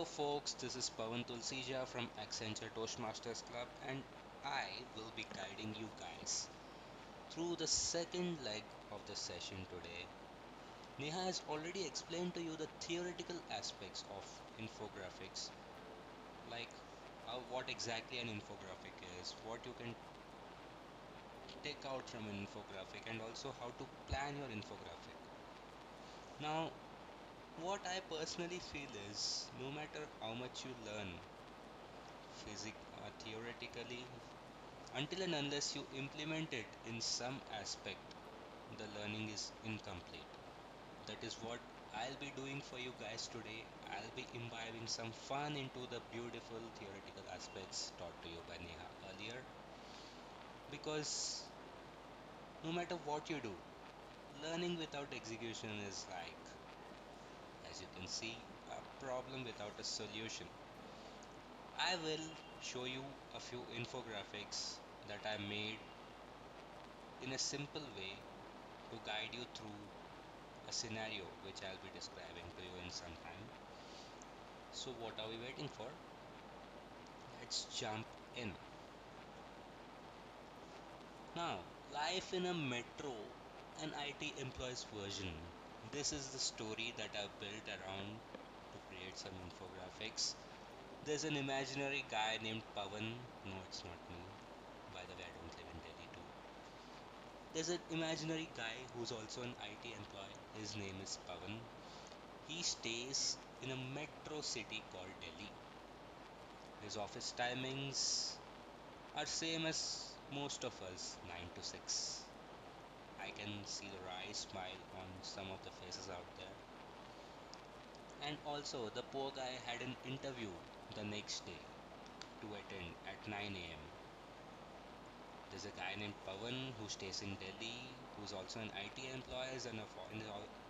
Hello, folks. This is Pawan Tulsija from Accenture Toastmasters Club, and I will be guiding you guys through the second leg of the session today. Neha has already explained to you the theoretical aspects of infographics, like what exactly an infographic is, what you can take out from an infographic, and also how to plan your infographic. Now, what I personally feel is no matter how much you learn theoretically, until and unless you implement it in some aspect, the learning is incomplete. That is what I'll be doing for you guys today. I'll be imbibing some fun into the beautiful theoretical aspects taught to you by Neha earlier. Because no matter what you do, learning without execution is like, as you can see, a problem without a solution. I will show you a few infographics that I made in a simple way to guide you through a scenario which I'll be describing to you in some time. So, what are we waiting for? Let's jump in. Now, life in a metro, an IT employee's version. This is the story that I've built around to create some infographics. There's an imaginary guy named Pavan. No, it's not me. By the way, I don't live in Delhi too. There's an imaginary guy who's also an IT employee. His name is Pavan. He stays in a metro city called Delhi. His office timings are same as most of us, 9 to 6. I can see the wry smile on some of the faces out there. And also, the poor guy had an interview the next day to attend at 9 a.m. There's a guy named Pavan who stays in Delhi, who's also an IT employee, and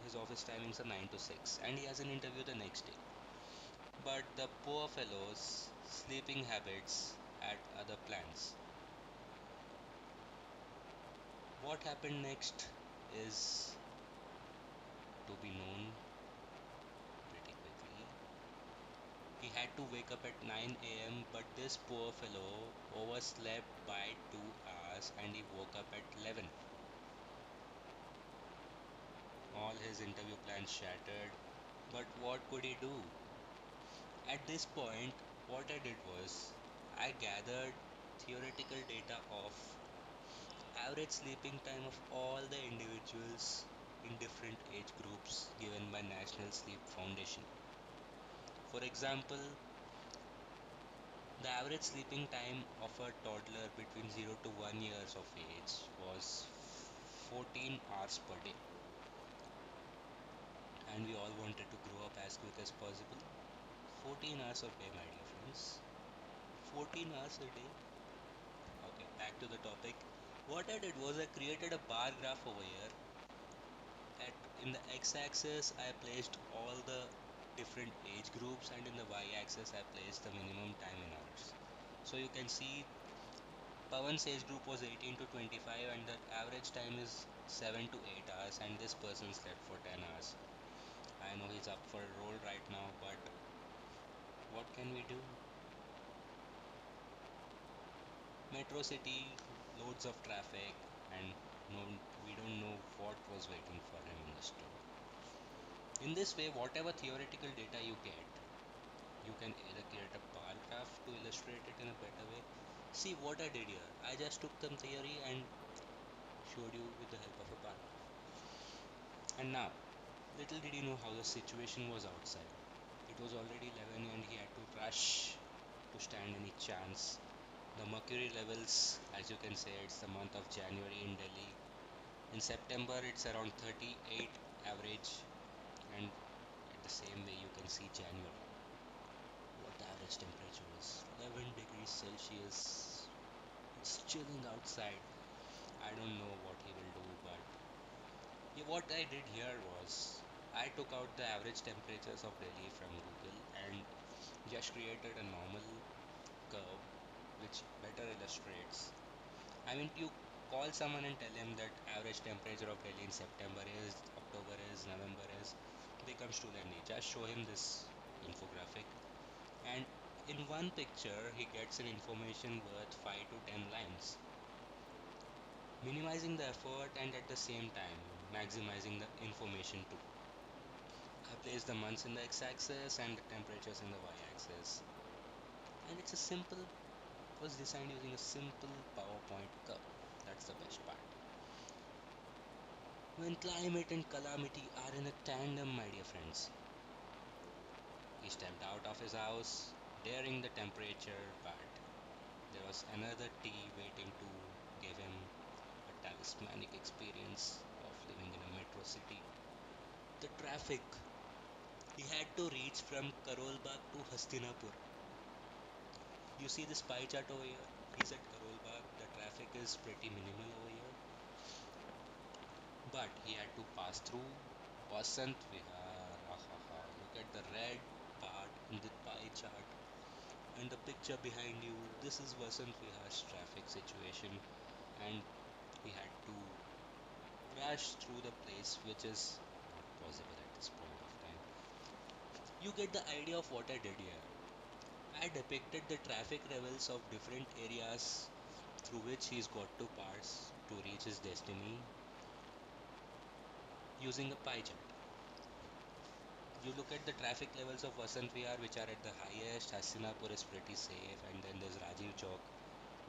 his office timings are 9 to 6, and he has an interview the next day. But the poor fellow's sleeping habits had other plans. What happened next is to be known pretty quickly. He had to wake up at 9 a.m., but this poor fellow overslept by 2 hours and he woke up at 11. All his interview plans shattered, but what could he do? At this point, what I did was I gathered theoretical data of average sleeping time of all the individuals in different age groups given by National Sleep Foundation. For example, the average sleeping time of a toddler between 0 to 1 years of age was 14 hours per day, and we all wanted to grow up as quick as possible. 14 hours of day, my dear friends. 14 hours a day. Okay, back to the topic. What I did was I created a bar graph over here. At in the x-axis I placed all the different age groups, and in the y-axis I placed the minimum time in hours. So you can see Pawan's age group was 18 to 25 and the average time is 7 to 8 hours, and this person slept for 10 hours. I know he's up for a role right now, but what can we do? Metro city, loads of traffic, and no, we don't know what was waiting for him in the store. In this way, whatever theoretical data you get, you can either create a bar graph to illustrate it in a better way. See what I did here. I just took some theory and showed you with the help of a bar graph. And now, little did he know how the situation was outside. It was already 11 and he had to rush to stand any chance. The mercury levels, as you can say, it's the month of January in Delhi. In September, it's around 38 average, and at the same way, you can see January. What the average temperature is 11 degrees Celsius. It's chilling outside. I don't know what he will do, but yeah, what I did here was I took out the average temperatures of Delhi from Google and just created a normal curve which better illustrates. I mean, you call someone and tell him that average temperature of Delhi in September is, October is, November is, becomes too lengthy. Just show him this infographic. And in one picture, he gets an information worth 5 to 10 lines, minimizing the effort and at the same time maximizing the information too. I place the months in the x-axis and the temperatures in the y-axis, and it's a simple was designed using a simple PowerPoint curve. That's the best part. When climate and calamity are in a tandem, my dear friends, he stepped out of his house, daring the temperature, but there was another tea waiting to give him a talismanic experience of living in a metro city. The traffic. He had to reach from Karol Bagh to Hastinapur. You see this pie chart over here? He's at Karol Bagh. The traffic is pretty minimal over here. But he had to pass through Vasant Vihar. Ahaha. Look at the red part in the pie chart and the picture behind you. This is Vasant Vihar's traffic situation, and he had to rush through the place, which is not possible at this point of time. You get the idea of what I did here. I depicted the traffic levels of different areas through which he's got to pass to reach his destiny using a pie chart. You look at the traffic levels of Vasant Vihar, which are at the highest. Hastinapur is pretty safe, and then there's Rajiv Chowk,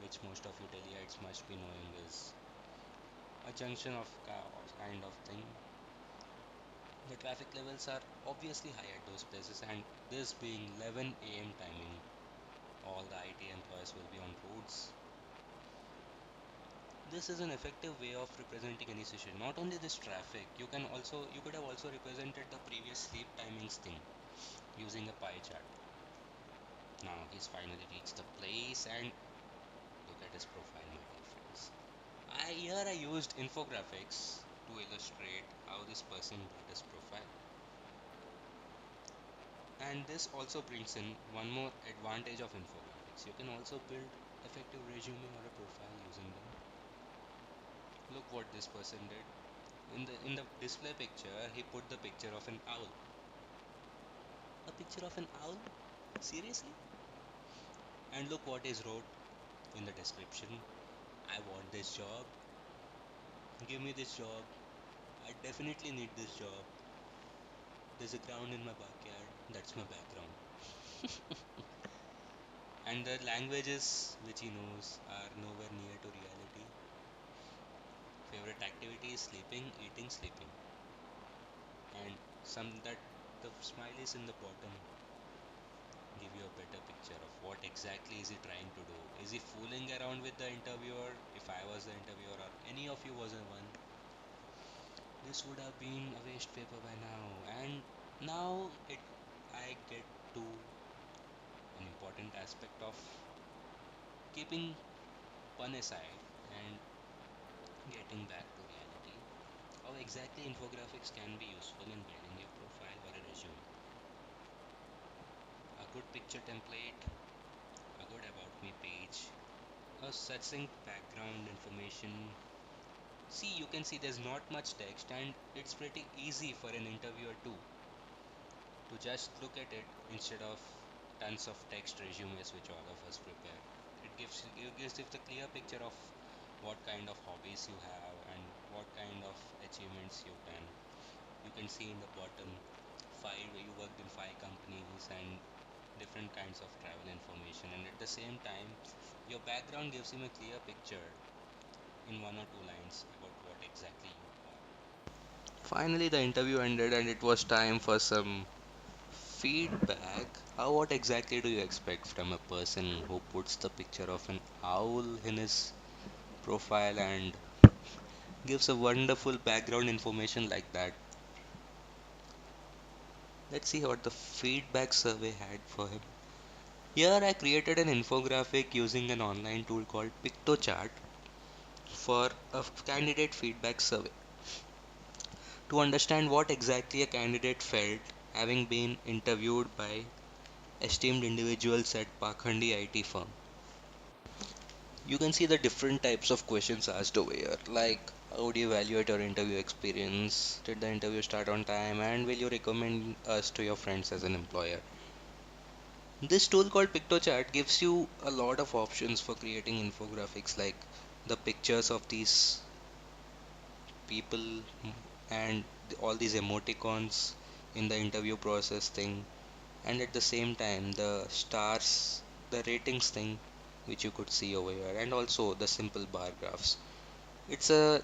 which most of you Delhiites must be knowing is a junction of kind of thing. The traffic levels are obviously high at those places, and this being 11 a.m. timing, all the IT employees will be on roads. This is an effective way of representing any situation. Not only this traffic, you could have also represented the previous sleep timings thing using a pie chart. Now he's finally reached the place, and look at his profile, my dear friends. Here I used infographics to illustrate how this person built his profile. And this also brings in one more advantage of infographics. You can also build effective resume or a profile using them. Look what this person did. In the display picture, he put the picture of an owl. A picture of an owl? Seriously? And look what is wrote in the description. I want this job. Give me this job. I definitely need this job. There's a ground in my backyard. That's my background. And the languages which he knows are nowhere near to reality. Favorite activity is sleeping, eating, sleeping. And some that the smileys in the bottom give you a better picture of what exactly is he trying to do. Is he fooling around with the interviewer? If I was the interviewer or any of you was a one, this would have been a waste paper by now. And now it I get to an important aspect of keeping fun aside and getting back to reality. How exactly infographics can be useful in building your profile or a resume. A good picture template, a good about me page, a succinct background information. See, you can see there's not much text, and it's pretty easy for an interviewer to just look at it instead of tons of text resumes which all of us prepare. It gives you the clear picture of what kind of hobbies you have and what kind of achievements you've done. You can see in the bottom five you worked in five companies and different kinds of travel information, and at the same time your background gives him a clear picture in one or two lines about what exactly you are. Finally, the interview ended and it was time for some feedback. How what exactly do you expect from a person who puts the picture of an owl in his profile and gives a wonderful background information like that? Let's see what the feedback survey had for him. Here I created an infographic using an online tool called PictoChart for a candidate feedback survey to understand what exactly a candidate felt having been interviewed by esteemed individuals at Pakhandi IT firm. You can see the different types of questions asked over here, like how would you evaluate your interview experience? Did the interview start on time? And will you recommend us to your friends as an employer? This tool called PictoChart gives you a lot of options for creating infographics, like the pictures of these people and all these emoticons in the interview process thing, and at the same time the stars, the ratings thing, which you could see over here, and also the simple bar graphs. It's a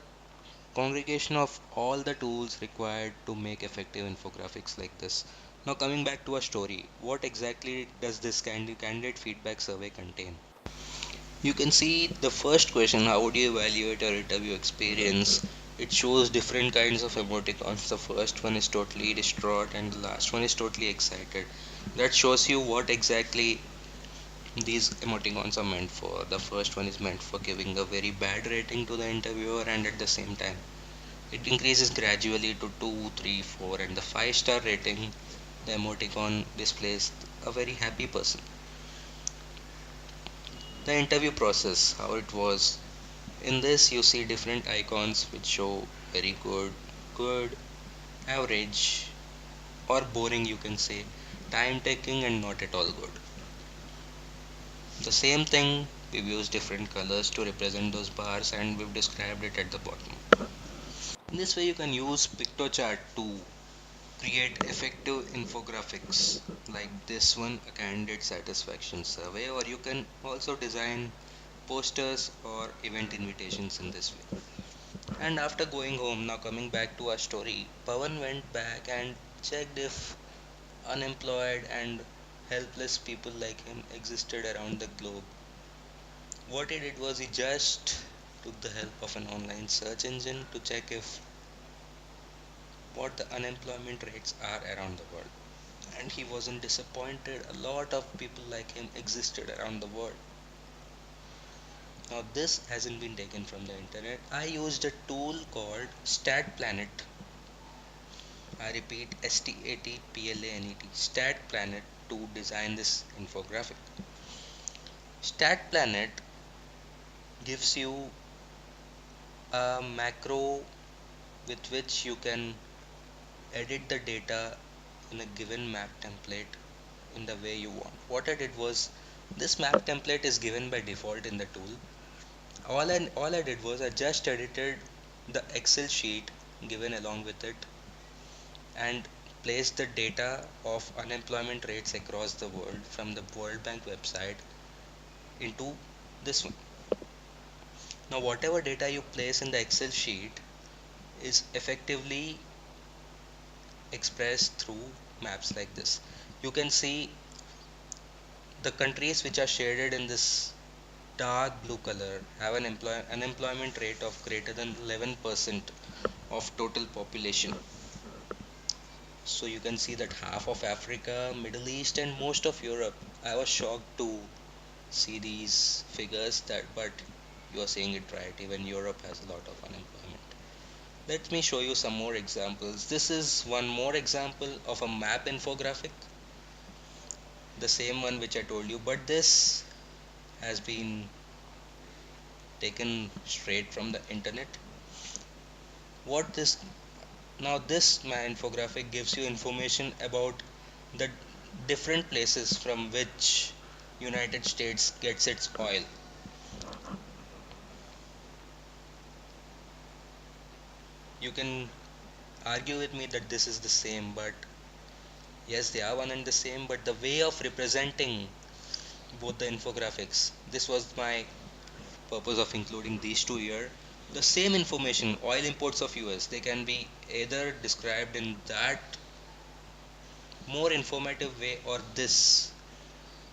congregation of all the tools required to make effective infographics like this. Now, coming back to our story, what exactly does this candidate feedback survey contain? You can see the first question, how would you evaluate your interview experience? It shows different kinds of emoticons. The first one is totally distraught, and the last one is totally excited. That shows you what exactly these emoticons are meant for. The first one is meant for giving a very bad rating to the interviewer, and at the same time, it increases gradually to 2, 3, 4, and the 5-star rating, the emoticon displays a very happy person. The interview process, how it was. In this, you see different icons which show very good, good, average, or boring, you can say, time taking, and not at all good. The same thing, we've used different colors to represent those bars, and we've described it at the bottom. In this way, you can use PictoChart to create effective infographics like this one, a candidate satisfaction survey, or you can also design posters or event invitations in this way. And after going home, now coming back to our story, Pawan went back and checked if unemployed and helpless people like him existed around the globe. What he did was he just took the help of an online search engine to check if what the unemployment rates are around the world. And he wasn't disappointed. A lot of people like him existed around the world. Now, this hasn't been taken from the internet. I used a tool called StatPlanet. I repeat, StatPlanet, StatPlanet, to design this infographic. StatPlanet gives you a macro with which you can edit the data in a given map template in the way you want. What I did was, this map template is given by default in the tool. All I did was I just edited the Excel sheet given along with it and placed the data of unemployment rates across the world from the World Bank website into this one. Now, whatever data you place in the Excel sheet is effectively expressed through maps like this. You can see the countries which are shaded in this dark blue color have an unemployment rate of greater than 11% of total population. So you can see that half of Africa, Middle East, and most of Europe. I was shocked to see these figures, that but you are saying it right, even Europe has a lot of unemployment. Let me show you some more examples. This is one more example of a map infographic, the same one which I told you, but this has been taken straight from the internet. What this Now this my infographic gives you information about the different places from which United States gets its oil. You can argue with me that this is the same, but yes, they are one and the same, but the way of representing both the infographics, this was my purpose of including these two here. The same information, oil imports of US, they can be either described in that more informative way or this,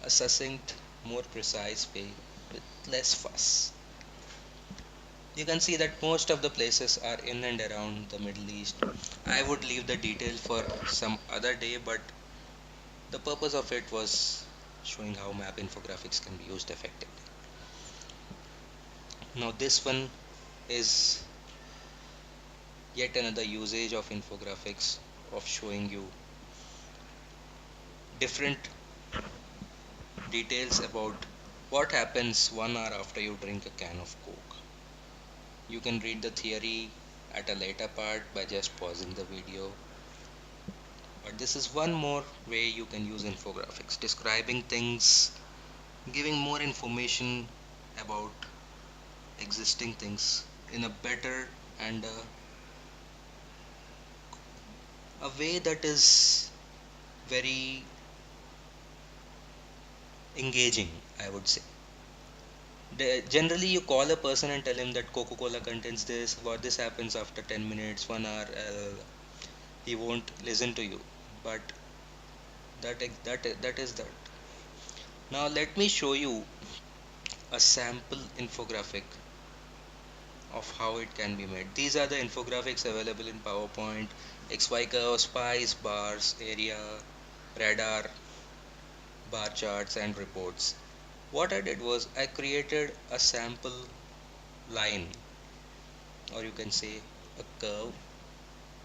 a succinct, more precise way with less fuss. You can see that most of the places are in and around the Middle East. I would leave the detail for some other day, but the purpose of it was showing how map infographics can be used effectively. Now, this one is yet another usage of infographics, of showing you different details about what happens 1 hour after you drink a can of Coke. You can read the theory at a later part by just pausing the video, but But this is one more way you can use infographics, describing things, giving more information about existing things in a better and a way that is very engaging, I would say. Generally, you call a person and tell him that Coca-Cola contains this, what this happens after 10 minutes, 1 hour, he won't listen to you. But that is that. Now let me show you a sample infographic of how it can be made. These are the infographics available in PowerPoint, XY curve, spice, bars, area, radar, bar charts and reports. What I did was I created a sample line, or you can say a curve,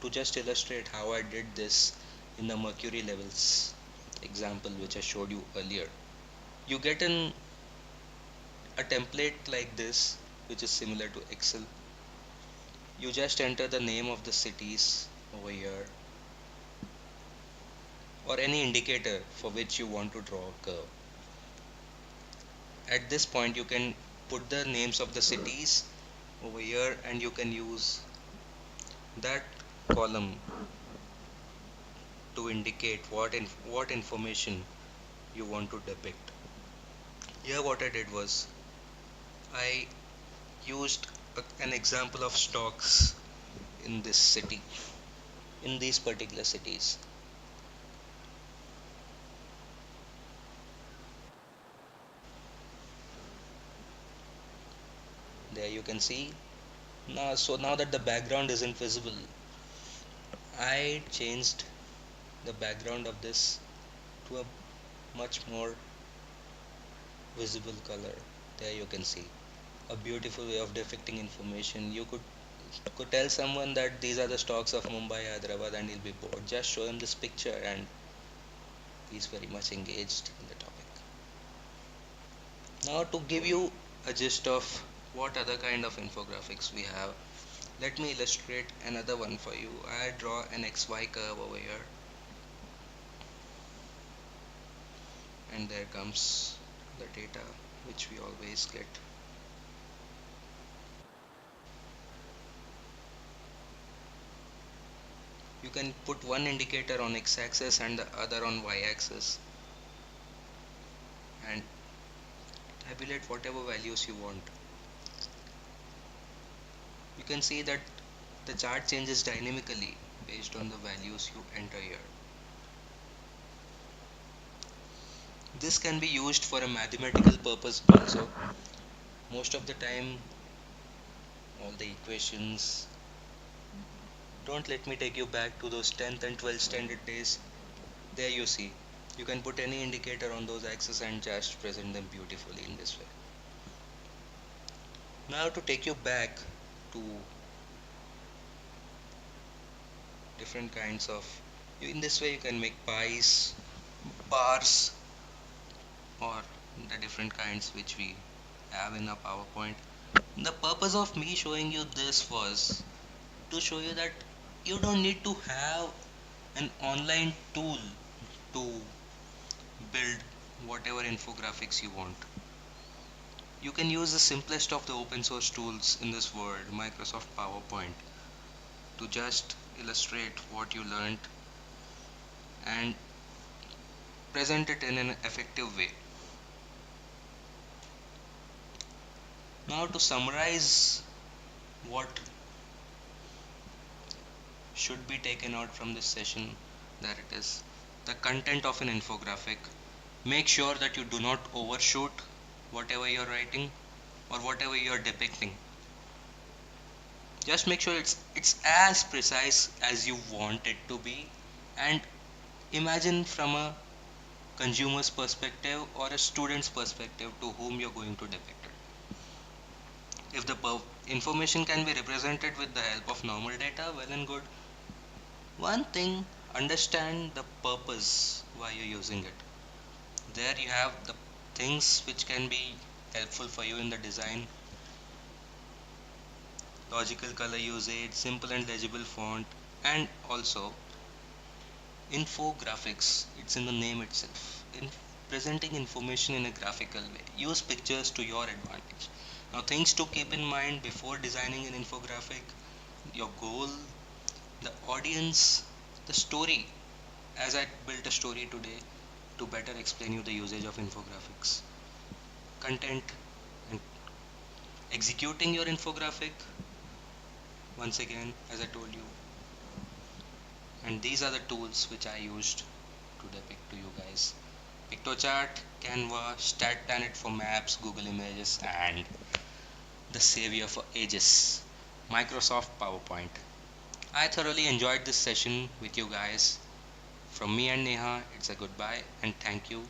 to just illustrate how I did this in the mercury levels example which I showed you earlier. You get a template like this which is similar to Excel. You just enter the name of the cities over here, or any indicator for which you want to draw a curve. At this point you can put the names of the cities over here, and you can use that column to indicate what information you want to depict. Here what I did was I used an example of stocks in this city, in these particular cities. There you can see. Now that the background isn't visible, I changed the background of this to a much more visible color. There you can see a beautiful way of depicting information. You could tell someone that these are the stocks of Mumbai, Hyderabad, and he'll be bored. Just show him this picture and he's very much engaged in the topic. Now to give you a gist of what other kind of infographics we have, let me illustrate another one for you. I draw an XY curve over here, and there comes the data which we always get. You can put one indicator on x-axis and the other on y-axis and tabulate whatever values you want. You can see that the chart changes dynamically based on the values you enter here. This can be used for a mathematical purpose also. Most of the time, all the equations. Don't let me take you back to those 10th and 12th standard days. There you see, you can put any indicator on those axes and just present them beautifully in this way. Now to take you back to different kinds of, in this way you can make pies, bars, or the different kinds which we have in our PowerPoint. The purpose of me showing you this was to show you that you don't need to have an online tool to build whatever infographics you want. You can use the simplest of the open source tools in this world, Microsoft PowerPoint, to just illustrate what you learned and present it in an effective way. Now to summarize what should be taken out from this session, that it is the content of an infographic. Make sure that you do not overshoot whatever you're writing or whatever you're depicting. Just make sure it's as precise as you want it to be, and imagine from a consumer's perspective or a student's perspective to whom you're going to depict it. If the information can be represented with the help of normal data, well and good. One thing, understand the purpose why you're using it. There you have the things which can be helpful for you in the design: logical color usage, simple and legible font, and also Infographics, it's in the name itself. In presenting information in a graphical way. Use pictures to your advantage. Now, things to keep in mind before designing an infographic: your goal, the audience, the story. As I built a story today to better explain you the usage of infographics, content, and executing your infographic. Once again, as I told you, and these are the tools which I used to depict to you guys: PictoChart, Canva, StatPlanet for maps, Google Images, and the savior for ages, Microsoft PowerPoint. I thoroughly enjoyed this session with you guys. From me and Neha, it's a goodbye and thank you.